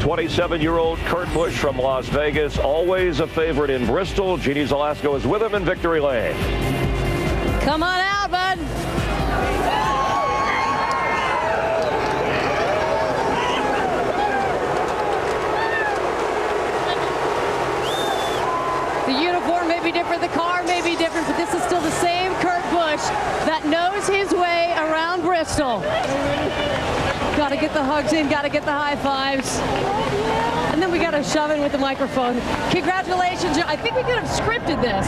27-year-old Kurt Busch from Las Vegas, always a favorite in Bristol. Jeannie Zalasko is with him in victory lane. Come on out, bud. The uniform may be different, the car may be different, but this is still the same Kurt Busch that knows his way around Bristol. Got to get the hugs in, got to get the high fives. And then we got to shove in with the microphone. Congratulations. I think we could have scripted this.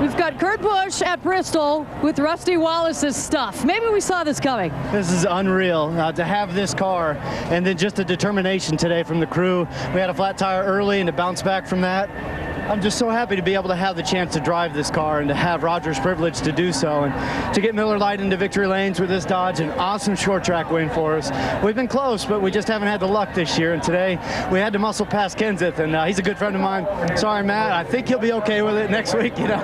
We've got Kurt Busch at Bristol with Rusty Wallace's stuff. Maybe we saw this coming. This is unreal to have this car, and then just the determination today from the crew. We had a flat tire early and to bounce back from that. I'm just so happy to be able to have the chance to drive this car and to have Roger's privilege to do so, and to get Miller Lite into victory lanes with this Dodge. An awesome short track win for us. We've been close, but we just haven't had the luck this year, and today we had to muscle past Kenseth, and he's a good friend of mine. Sorry, Matt, I think he'll be okay with it next week. You know,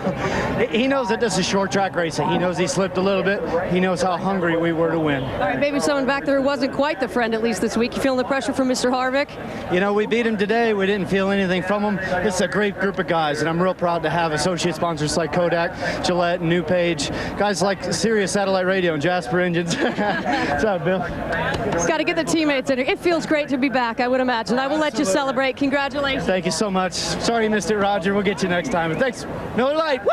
he knows that this is short track racing. He knows he slipped a little bit. He knows how hungry we were to win. All right, maybe someone back there who wasn't quite the friend, at least this week. You feeling the pressure from Mr. Harvick? You know, we beat him today. We didn't feel anything from him. This is a great group of guys, and I'm real proud to have associate sponsors like Kodak, Gillette, and New Page, guys like Sirius Satellite Radio and Jasper Engines. What's up, Bill? It's got to get the teammates in here. It feels great to be back, I would imagine. I will let you celebrate. Congratulations. Thank you so much. Sorry you missed it, Roger. We'll get you next time. And thanks, Miller Lite. Woo!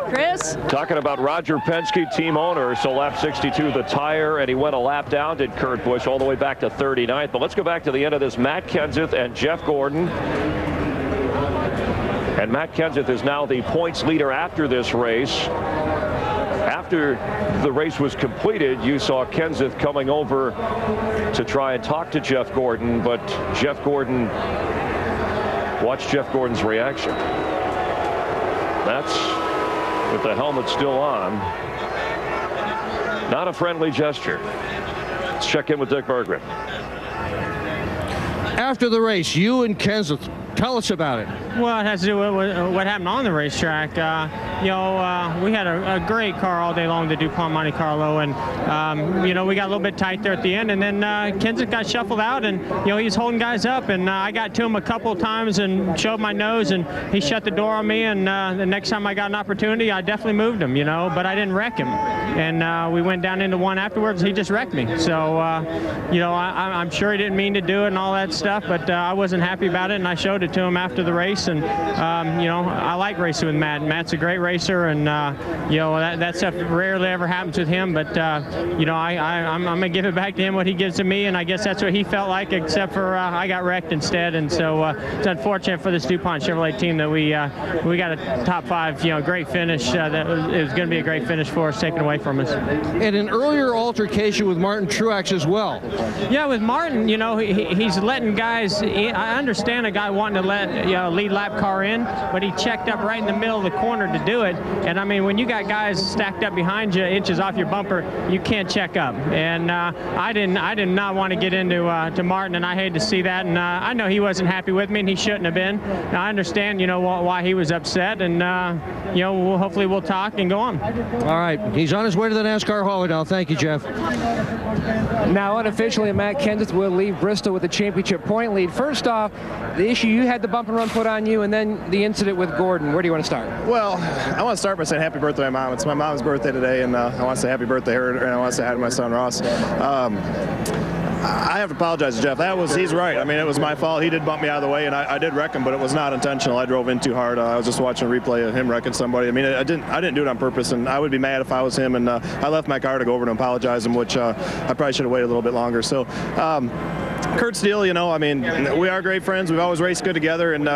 Chris? Talking about Roger Penske, team owner, so lap 62, the tire, and he went a lap down, did Kurt Busch, all the way back to 39th. But let's go back to the end of this. Matt Kenseth and Jeff Gordon. And Matt Kenseth is now the points leader after this race. After the race was completed, you saw Kenseth coming over to try and talk to Jeff Gordon, but watch Jeff Gordon's reaction. That's with the helmet still on. Not a friendly gesture. Let's check in with Dick Berggren. After the race, you and Kenseth, tell us about it. Well, it has to do with what happened on the racetrack. We had a great car all day long, the DuPont Monte Carlo, and we got a little bit tight there at the end, and then Kenseth got shuffled out, and he was holding guys up, and I got to him a couple of times and showed my nose, and he shut the door on me, and the next time I got an opportunity, I definitely moved him, but I didn't wreck him, and we went down into one afterwards. He just wrecked me, so I'm sure he didn't mean to do it and all that stuff, but I wasn't happy about it, and I showed it to him after the race, and I like racing with Matt. Matt's a great racer, and that stuff rarely ever happens with him, but I'm gonna give it back to him what he gives to me, and I guess that's what he felt like, except for I got wrecked instead, and so it's unfortunate for this DuPont Chevrolet team that we got a top 5 great finish. That it was going to be a great finish for us, taken away from us. And an earlier altercation with Martin Truex as well. Yeah, with Martin, he's letting guys in. I understand a guy wanting to let lead lap car in, but he checked up right in the middle of the corner to do it. And I mean, when you got guys stacked up behind you, inches off your bumper, you can't check up. And I did not want to get into to Martin, and I hated to see that. And I know he wasn't happy with me, and he shouldn't have been. Now, I understand, why he was upset, and hopefully we'll talk and go on. All right, he's on his way to the NASCAR Hall now. Thank you, Jeff. Now, unofficially, Matt Kenseth will leave Bristol with the championship point lead. First off, the issue, you had the bump and run put on you, and then the incident with Gordon. Where do you want to start? Well, I want to start by saying happy birthday to my mom. It's my mom's birthday today, and I want to say happy birthday to her, and I want to say hi to my son, Ross. I have to apologize to Jeff. He's right. I mean, it was my fault. He did bump me out of the way, and I did wreck him, but it was not intentional. I drove in too hard. I was just watching a replay of him wrecking somebody. I mean, I didn't do it on purpose, and I would be mad if I was him, and I left my car to go over to apologize him, which I probably should have waited a little bit longer. So, Kurt Steele, I mean, we are great friends. We've always raced good together, and,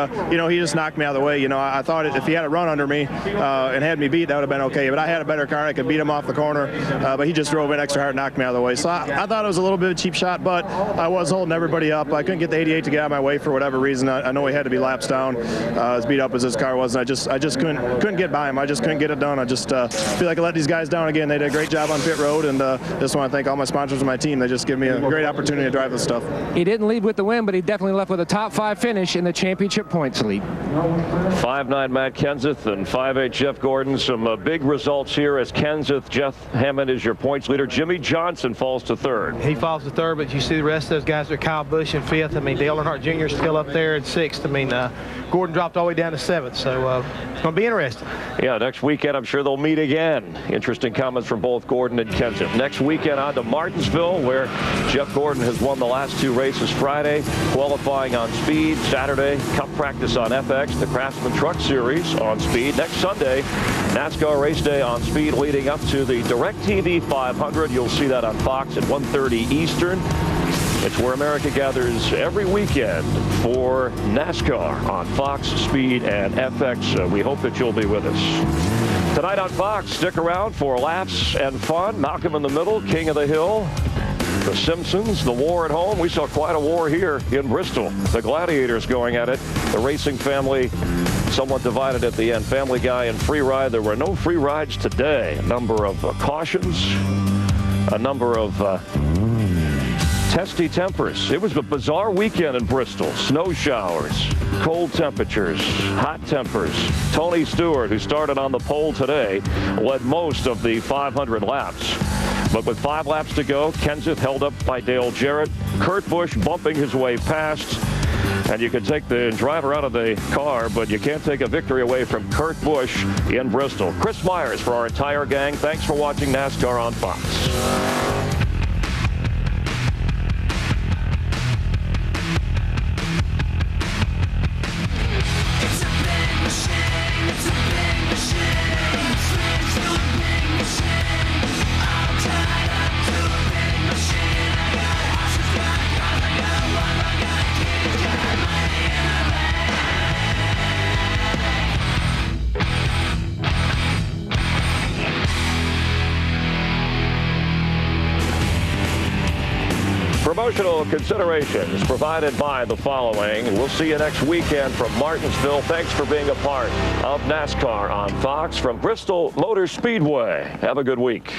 he just knocked me out of the way. I thought if he had a run under me and had me beat, that would have been okay. But I had a better car. I could beat him off the corner, but he just drove in extra hard and knocked me out of the way. So I thought it was a little bit of a cheap shot, but I was holding everybody up. I couldn't get the 88 to get out of my way for whatever reason. I know he had to be laps down, as beat up as his car was, and I just couldn't get by him. I just couldn't get it done. I just feel like I let these guys down again. They did a great job on pit road, and just want to thank all my sponsors and my team. They just give me a great opportunity to drive this stuff. He didn't leave with the win, but he definitely left with a top 5 finish in the championship points lead. 5'9" Matt Kenseth and 5'8" Jeff Gordon. Some big results here as Kenseth. Jeff Hammond is your points leader. Jimmy Johnson falls to 3rd. He falls to 3rd, but you see the rest of those guys are Kyle Busch in 5th. I mean, Dale Earnhardt Jr. is still up there at 6th. I mean, Gordon dropped all the way down to 7th, so it's going to be interesting. Yeah, next weekend I'm sure they'll meet again. Interesting comments from both Gordon and Kenseth. Next weekend on to Martinsville, where Jeff Gordon has won the last 2 races Friday, qualifying on speed. Saturday, Cup practice on FX, the Craftsman Truck Series on speed. Next Sunday, NASCAR race day on speed leading up to the DirecTV 500. You'll see that on Fox at 1:30 Eastern. It's where America gathers every weekend for NASCAR on Fox, Speed, and FX. We hope that you'll be with us. Tonight on Fox, stick around for laughs and fun. Malcolm in the Middle, King of the Hill, The Simpsons, the war at home. We saw quite a war here in Bristol. The Gladiators going at it. The racing family somewhat divided at the end. Family Guy and free ride. There were no free rides today. A number of cautions, a number of testy tempers. It was a bizarre weekend in Bristol. Snow showers, cold temperatures, hot tempers. Tony Stewart, who started on the pole today, led most of the 500 laps. But with 5 laps to go, Kenseth held up by Dale Jarrett. Kurt Busch bumping his way past. And you can take the driver out of the car, but you can't take a victory away from Kurt Busch in Bristol. Chris Myers for our entire gang. Thanks for watching NASCAR on Fox. Promotional considerations provided by the following. We'll see you next weekend from Martinsville. Thanks for being a part of NASCAR on Fox from Bristol Motor Speedway. Have a good week.